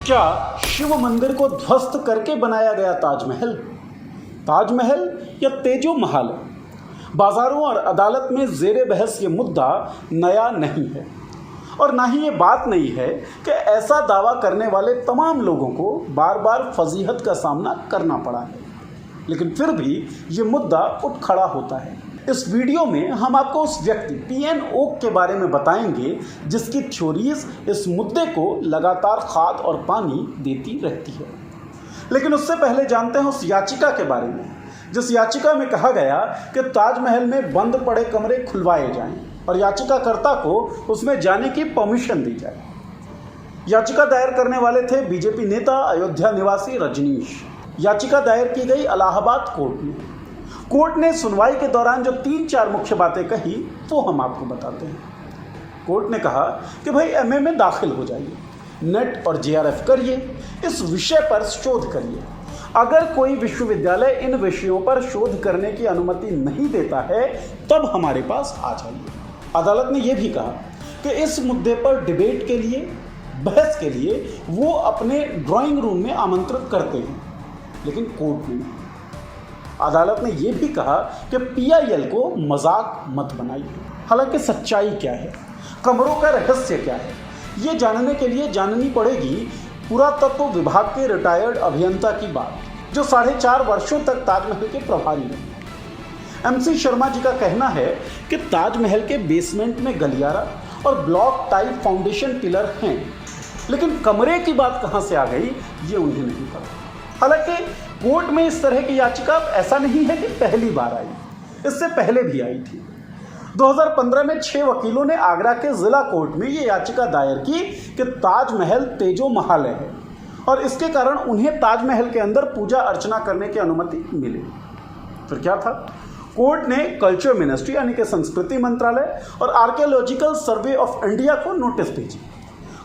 क्या शिव मंदिर को ध्वस्त करके बनाया गया ताजमहल, ताजमहल या तेजो महल? बाजारों और अदालत में जेर बहस ये मुद्दा नया नहीं है और ना ही ये बात नहीं है कि ऐसा दावा करने वाले तमाम लोगों को बार बार फजीहत का सामना करना पड़ा है, लेकिन फिर भी ये मुद्दा उठ खड़ा होता है। इस वीडियो में हम आपको उस व्यक्ति पीएन ओक के बारे में बताएंगे जिसकी थ्योरीज इस मुद्दे को लगातार खाद और पानी देती रहती है। लेकिन उससे पहले जानते हैं उस याचिका के बारे में जिस याचिका में कहा गया कि ताजमहल में बंद पड़े कमरे खुलवाए जाएं और याचिकाकर्ता को उसमें जाने की परमिशन दी जाए। याचिका दायर करने वाले थे बीजेपी नेता अयोध्या निवासी रजनीश। याचिका दायर की गई इलाहाबाद कोर्ट में। कोर्ट ने सुनवाई के दौरान जो 3-4 मुख्य बातें कही वो हम आपको बताते हैं। कोर्ट ने कहा कि भाई एमए में दाखिल हो जाइए, नेट और जेआरएफ करिए, इस विषय पर शोध करिए। अगर कोई विश्वविद्यालय इन विषयों पर शोध करने की अनुमति नहीं देता है तब हमारे पास आ जाइए। अदालत ने यह भी कहा कि इस मुद्दे पर डिबेट के लिए, बहस के लिए वो अपने ड्राइंग रूम में आमंत्रित करते हैं, लेकिन कोर्ट ने। अदालत ने यह भी कहा कि पीआईएल को मजाक मत बनाइए। हालांकि सच्चाई क्या है, कमरों का रहस्य क्या है, ये जानने के लिए जाननी पड़ेगी पुरातत्व विभाग के रिटायर्ड अभियंता की बात, जो 4.5 वर्षों तक ताजमहल के प्रभारी रहे। एमसी शर्मा जी का कहना है कि ताजमहल के बेसमेंट में गलियारा और ब्लॉक टाइप फाउंडेशन पिलर हैं, लेकिन कमरे की बात कहां से आ गई ये उन्हें नहीं पता। हालांकि कोर्ट में इस तरह की याचिका ऐसा नहीं है कि पहली बार आई, इससे पहले भी आई थी। 2015 में 6 वकीलों ने आगरा के जिला कोर्ट में ये याचिका दायर की कि ताजमहल तेजो महल है और इसके कारण उन्हें ताजमहल के अंदर पूजा अर्चना करने की अनुमति मिली। फिर क्या था, कोर्ट ने कल्चर मिनिस्ट्री यानी कि संस्कृति मंत्रालय और आर्कियोलॉजिकल सर्वे ऑफ इंडिया को नोटिस भेजी।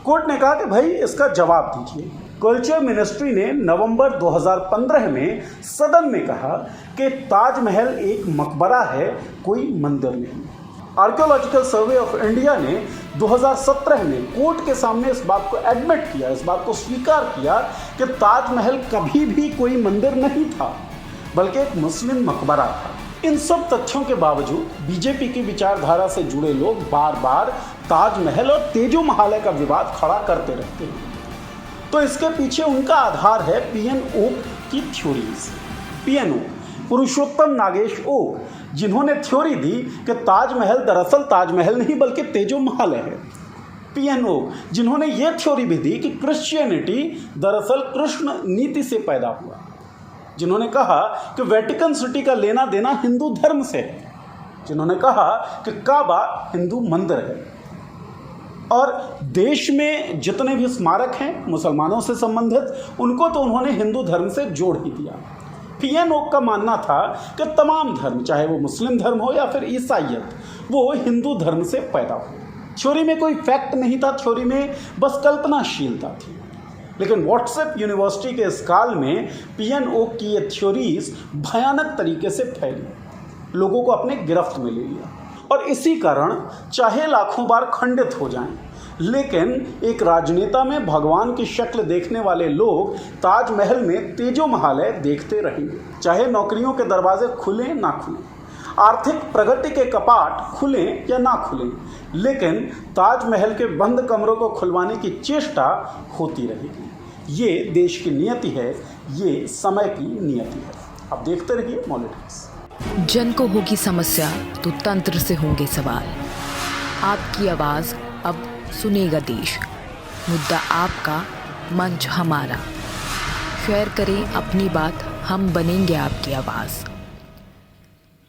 कोर्ट ने कहा कि भाई इसका जवाब दीजिए। कल्चर मिनिस्ट्री ने नवंबर 2015 में सदन में कहा कि ताजमहल एक मकबरा है, कोई मंदिर नहीं। आर्कियोलॉजिकल सर्वे ऑफ इंडिया ने 2017 में कोर्ट के सामने इस बात को एडमिट किया, इस बात को स्वीकार किया कि ताजमहल कभी भी कोई मंदिर नहीं था बल्कि एक मुस्लिम मकबरा था। इन सब तथ्यों के बावजूद बीजेपी की विचारधारा से जुड़े लोग बार बार ताजमहल और तेजो महल का विवाद खड़ा करते रहते हैं। तो इसके पीछे उनका आधार है पीएन ओक की थ्योरीज। पीएन ओक पुरुषोत्तम नागेश ओक, जिन्होंने थ्योरी दी कि ताजमहल दरअसल ताजमहल नहीं बल्कि तेजो महल है। पीएन ओक, जिन्होंने यह थ्योरी भी दी कि क्रिश्चियनिटी दरअसल कृष्ण नीति से पैदा हुआ, जिन्होंने कहा कि वेटिकन सिटी का लेना देना हिंदू धर्म से है, जिन्होंने कहा कि काबा हिंदू मंदिर है और देश में जितने भी स्मारक हैं मुसलमानों से संबंधित उनको तो उन्होंने हिंदू धर्म से जोड़ ही दिया। पीएन ओक का मानना था कि तमाम धर्म, चाहे वो मुस्लिम धर्म हो या फिर ईसाइयत, वो हिंदू धर्म से पैदा हो। थ्योरी में कोई फैक्ट नहीं था, थ्योरी में बस कल्पनाशीलता थी। लेकिन व्हाट्सएप यूनिवर्सिटी के इस काल में पीएन ओक की ये थ्योरीज भयानक तरीके से फैली, लोगों को अपने गिरफ्त में ले लिया और इसी कारण चाहे लाखों बार खंडित हो जाएं, लेकिन एक राजनेता में भगवान की शक्ल देखने वाले लोग ताजमहल में तेजो महल है देखते रहेंगे। चाहे नौकरियों के दरवाजे खुलें ना खुलें, आर्थिक प्रगति के कपाट खुलें या ना खुलें, लेकिन ताजमहल के बंद कमरों को खुलवाने की चेष्टा होती रहेगी। ये देश की नियति है, ये समय की नियति है। आप देखते रहिए मॉलिटिक्स। जन को होगी समस्या तो तंत्र से होंगे सवाल। आपकी आवाज़ अब सुनेगा देश, मुद्दा आपका, मंच हमारा। शेयर करें अपनी बात, हम बनेंगे आपकी आवाज़।